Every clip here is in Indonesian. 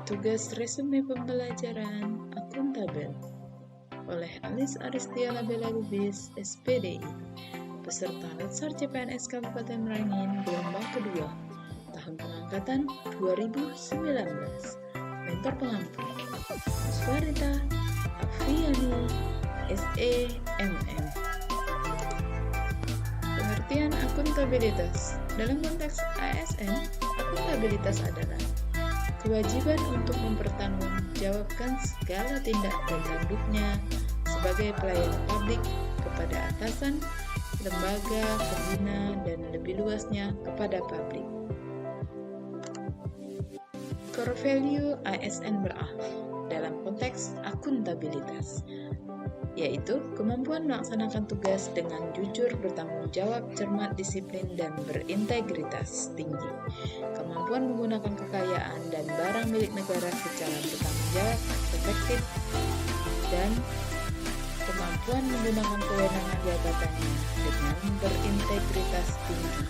Tugas resume pembelajaran akuntabel oleh Alis Aristia Labella Lubis, SPDI, peserta Letsar CPNS Kabupaten Merangin, gelombang kedua, tahun pengangkatan 2019. Mentor pengampu, Muswarita Afriani, SEMM. Pengertian akuntabilitas. Dalam konteks ASN, akuntabilitas adalah kewajiban untuk mempertanggungjawabkan segala tindak dan tanduknya sebagai pelayan publik kepada atasan, lembaga, pembina, dan lebih luasnya kepada publik. Core value ASN dalam konteks akuntabilitas, yaitu kemampuan melaksanakan tugas dengan jujur, bertanggung jawab, cermat, disiplin, dan berintegritas tinggi. Kemampuan menggunakan kekayaan dan barang milik negara secara bertanggung jawab, efektif, dan kemampuan menggunakan kewenangan jabatannya dengan berintegritas tinggi.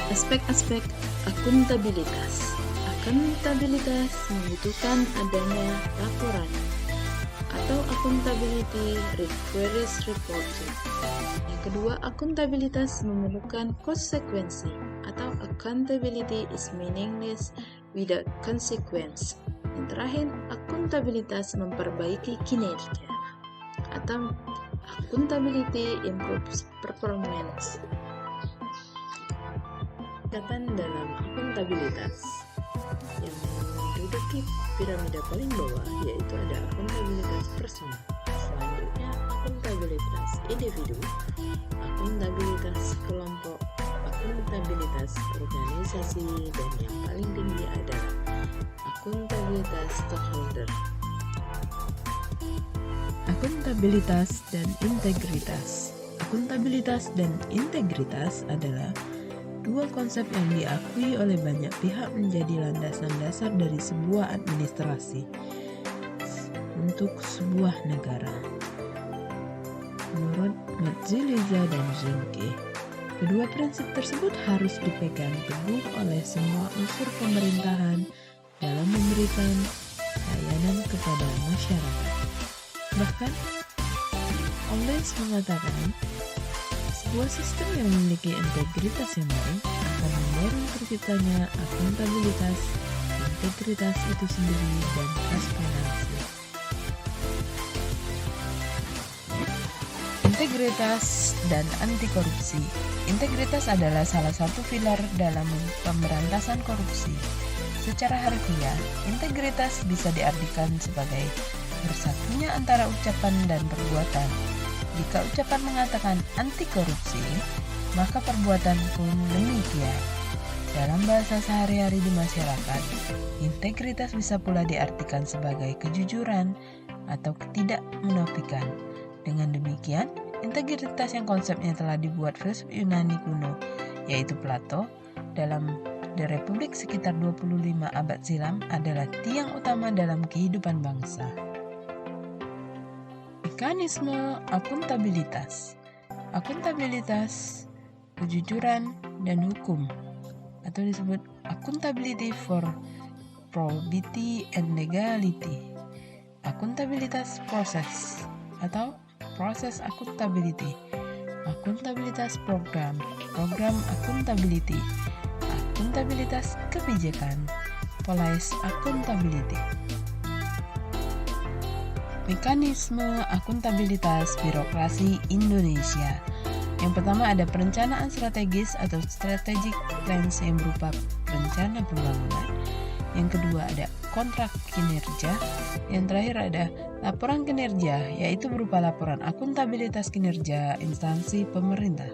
Aspek-aspek akuntabilitas. Akuntabilitas membutuhkan adanya laporan atau accountability requires reporting. Yang kedua, akuntabilitas memerlukan konsekuensi atau accountability is meaningless without consequence. Yang terakhir, akuntabilitas memperbaiki kinerja atau accountability improves performance. Tingkatan dalam akuntabilitas yang menduduki piramida paling bawah yaitu ada akuntabilitas personal, selanjutnya akuntabilitas individu, akuntabilitas kelompok, akuntabilitas organisasi, dan yang paling tinggi adalah akuntabilitas stakeholder. Akuntabilitas dan integritas. Akuntabilitas dan integritas adalah dua konsep yang diakui oleh banyak pihak menjadi landasan dasar dari sebuah administrasi untuk sebuah negara. Menurut Matziliza dan Zinke, kedua prinsip tersebut harus dipegang teguh oleh semua unsur pemerintahan dalam memberikan layanan kepada masyarakat. Bahkan, Ollens mengatakan, sebuah sistem yang memiliki integritas yang baik akan mendorong terciptanya akuntabilitas, integritas itu sendiri, dan transparansi. Integritas dan anti korupsi. Integritas adalah salah satu pilar dalam pemberantasan korupsi. Secara harfiah, integritas bisa diartikan sebagai bersatunya antara ucapan dan perbuatan. Jika ucapan mengatakan anti korupsi, maka perbuatan pun demikian. Dalam bahasa sehari-hari di masyarakat, integritas bisa pula diartikan sebagai kejujuran atau ketidakmunafikan. Dengan demikian, integritas yang konsepnya telah dibuat filsuf Yunani kuno, yaitu Plato, dalam The Republic sekitar 25 abad silam adalah tiang utama dalam kehidupan bangsa. Mekanisme akuntabilitas. Akuntabilitas, kejujuran, dan hukum, atau disebut accountability for probity and legality. Akuntabilitas proses, atau proses akuntability. Akuntabilitas program, program akuntability. Akuntabilitas kebijakan, policy accountability. Mekanisme akuntabilitas birokrasi Indonesia. Yang pertama ada perencanaan strategis atau strategic plans yang berupa rencana pembangunan. Yang kedua ada kontrak kinerja. Yang terakhir ada laporan kinerja, yaitu berupa laporan akuntabilitas kinerja instansi pemerintah.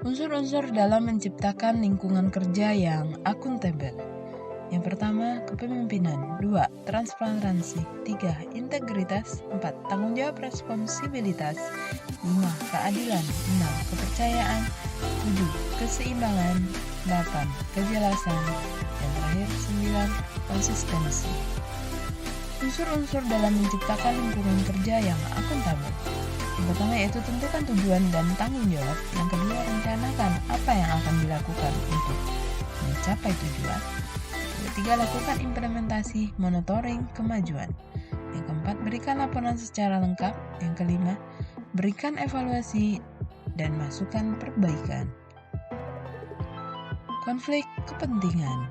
Unsur-unsur dalam menciptakan lingkungan kerja yang akuntabel. Yang pertama, kepemimpinan. 2. Transparansi. 3. Integritas. 4. Tanggung jawab responsibilitas. 5. Keadilan. 6. Kepercayaan. 7. Keseimbangan. 8. Kejelasan. Dan terakhir 9. Konsistensi. Unsur-unsur dalam menciptakan lingkungan kerja yang akuntabel. Yang pertama yaitu tentukan tujuan dan tanggung jawab. Yang kedua, rencanakan apa yang akan dilakukan untuk mencapai tujuan. Yang ketiga, lakukan implementasi monitoring kemajuan. Yang keempat, berikan laporan secara lengkap. Yang kelima, berikan evaluasi dan masukan perbaikan. Konflik kepentingan.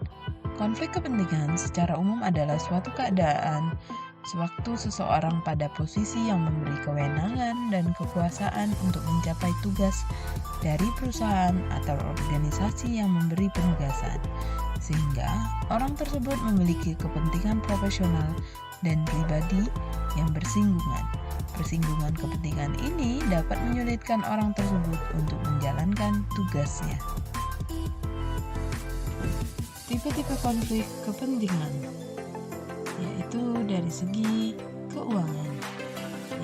Konflik kepentingan secara umum adalah suatu keadaan sewaktu seseorang pada posisi yang memberi kewenangan dan kekuasaan untuk mencapai tugas dari perusahaan atau organisasi yang memberi penugasan, sehingga orang tersebut memiliki kepentingan profesional dan pribadi yang bersinggungan. Persinggungan kepentingan ini dapat menyulitkan orang tersebut untuk menjalankan tugasnya. Tipe-tipe konflik kepentingan yaitu dari segi keuangan,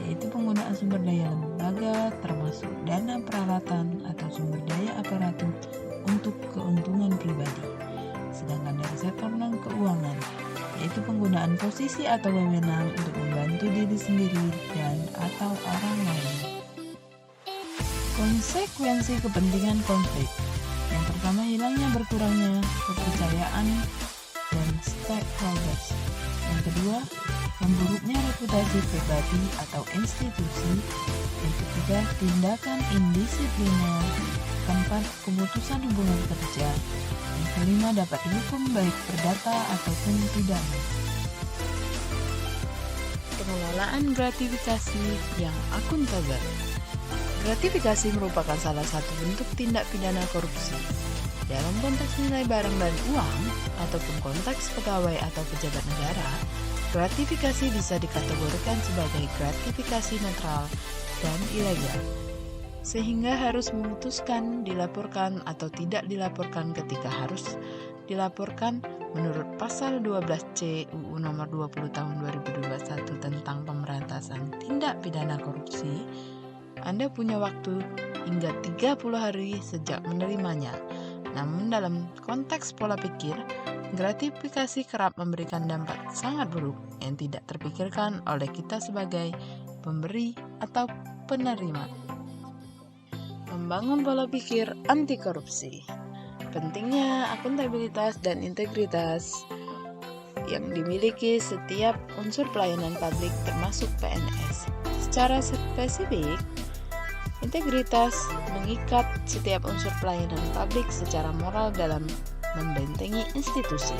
yaitu penggunaan sumber daya lembaga termasuk dana peralatan atau sumber daya aparatur untuk keuntungan pribadi. Sedangkan dari sektor non-keuangan, yaitu penggunaan posisi atau wewenang untuk membantu diri sendiri dan atau orang lain. Konsekuensi kepentingan konflik. Yang pertama, hilangnya berkurangnya kepercayaan dan stakeholders. Yang kedua, memburuknya reputasi pribadi atau institusi. Yang ketiga, tindakan indisipliner. Keempat, keputusan hubungan kerja. Yang kelima, dapat dihukum baik perdata ataupun pidana. Pengelolaan gratifikasi yang akuntabel. Gratifikasi merupakan salah satu bentuk tindak pidana korupsi. Dalam konteks nilai barang dan uang, ataupun konteks pegawai atau pejabat negara, gratifikasi bisa dikategorikan sebagai gratifikasi netral dan ilegal, sehingga harus memutuskan dilaporkan atau tidak dilaporkan ketika harus dilaporkan menurut pasal 12C UU nomor 20 tahun 2021 tentang pemberantasan tindak pidana korupsi. Anda punya waktu hingga 30 hari sejak menerimanya. Namun dalam konteks pola pikir, gratifikasi kerap memberikan dampak sangat buruk yang tidak terpikirkan oleh kita sebagai pemberi atau penerima. Membangun pola pikir anti korupsi. Pentingnya akuntabilitas dan integritas yang dimiliki setiap unsur pelayanan publik termasuk PNS. Secara spesifik, integritas mengikat setiap unsur pelayanan publik secara moral dalam membentengi institusi,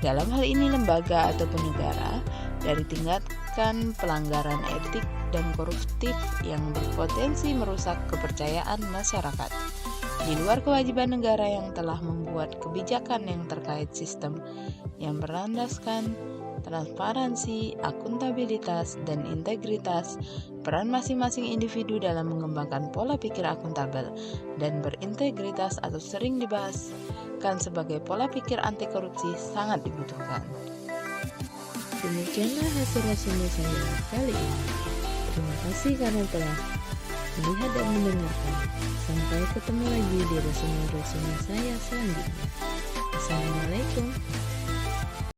dalam hal ini lembaga ataupun negara, dari tindakan pelanggaran etik dan koruptif yang berpotensi merusak kepercayaan masyarakat. Di luar kewajiban negara yang telah membuat kebijakan yang terkait sistem yang berlandaskan transparansi, akuntabilitas, dan integritas, peran masing-masing individu dalam mengembangkan pola pikir akuntabel dan berintegritas atau sering dibahaskan sebagai pola pikir anti korupsi sangat dibutuhkan. Demikianlah hasil resume saya kali ini. Terima kasih karena telah melihat dan mendengarkan. Sampai ketemu lagi di resume-resume saya selanjutnya. Assalamualaikum.